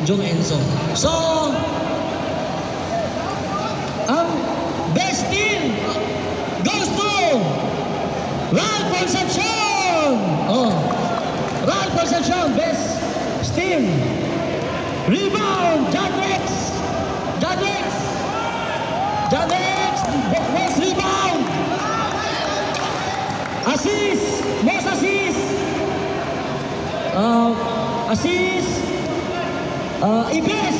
Jong Enzo. So, ang best team goes to Ralph Concepcion! Oh, Ralph Concepcion, best team. Rebound, John Rex! Best rebound! Assist! Most assist! Assist! Ibis!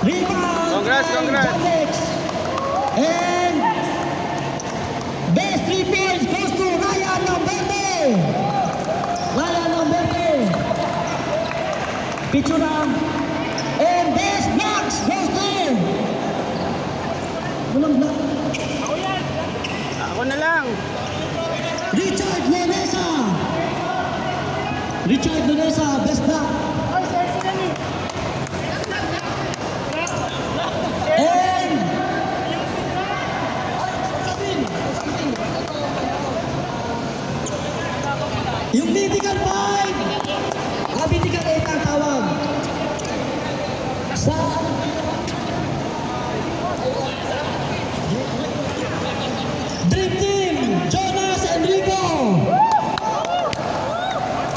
Rebound! Congrats! John Rex! And best 3 points goes to Ryan Lamberte! Picture na. And best blocks goes to walang block. Ako yan! Ako na lang! Richard Lunesa, best block. And yung mythical 5, mythical 8 ang tawag. Sa Dream Team, Jonas and Rico.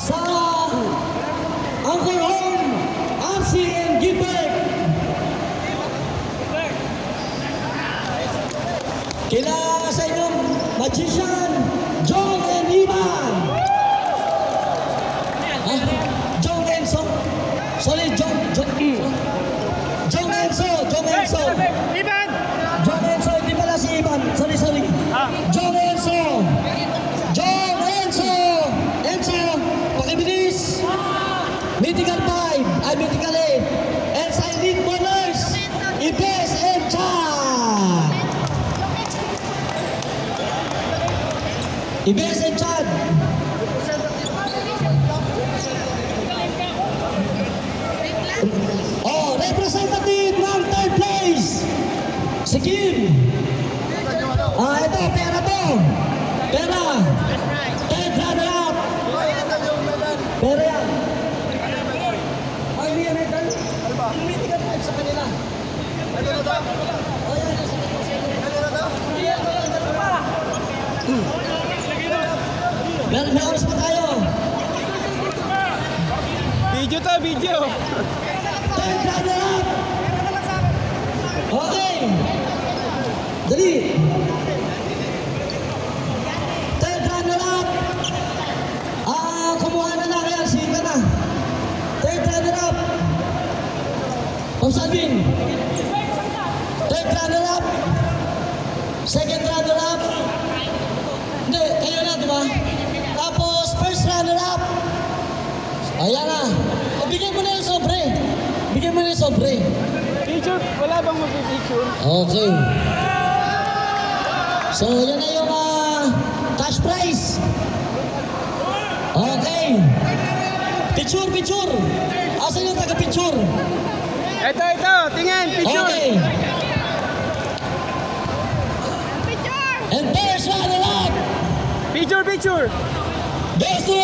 Sa Uncle Home, Arsi and Gilbert. Kila sa inyong magician, John and Ivan. John Enzo. Sorry, John Enzo. Ivan! John Enzo, hindi pala si Ivan. Sorry. John Enzo, pakibilis. Mythical 5, Mythical 8. And sa Elite Bowlers, Ibes and Chad. Ibes and Chad. Oh, representative ng 3rd place. Si Kim. Ito, pera to. Pera. 3rd runner-up. Pera yan. Ay, may medal. Yung mythical 5 sa kanila. Oh, yan. May oras pa tayo. Video! 3rd runner-up. Okay. Dali. 3rd runner-up. Kumuha na lang yan. Sika na. 3rd runner-up. Pamsalvin. 3rd runner-up. 2nd runner-up. Hindi, kayo na, diba? Tapos, 1st runner-up. Ayan na. Bigyan mo na yung sobre. Picture? Wala bang mag-picture? Okay. So, yan na yung cash prize. Okay. Picture. Asan yung taga-picture? Ito. Tingin, picture. Okay. And first runner-up. Picture. Goes to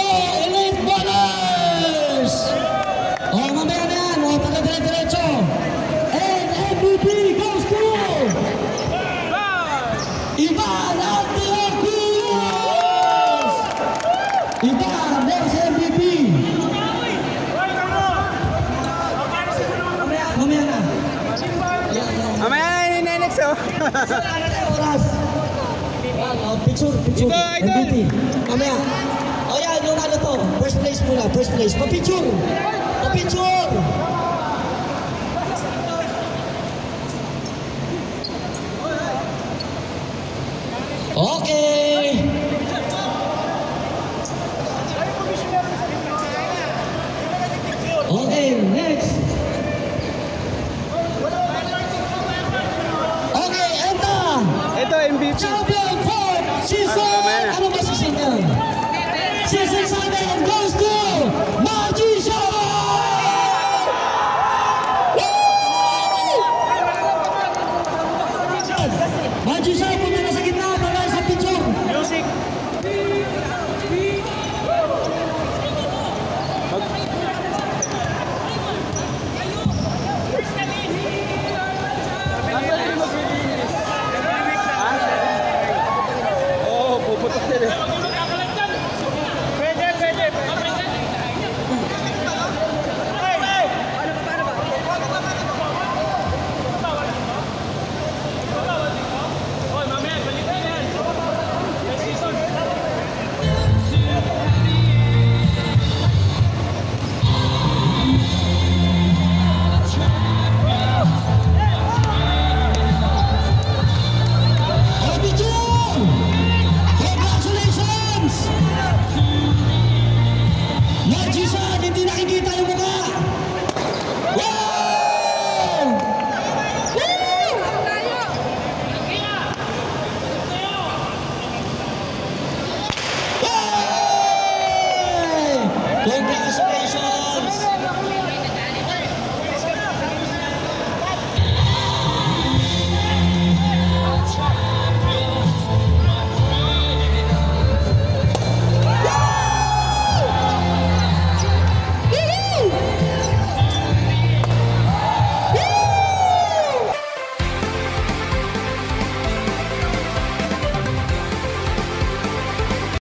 Elite Bowlers. Mamaya na yan. Pagka-diretso. And MVP goes to Ivan Antiocus. Ivan, there's MVP. Mamaya na. Mamaya na yung next, oh. Oras. Picture. Ito. MVP. Mamaya. O yan, yung ano to. First place muna. Pa-picture. Okay.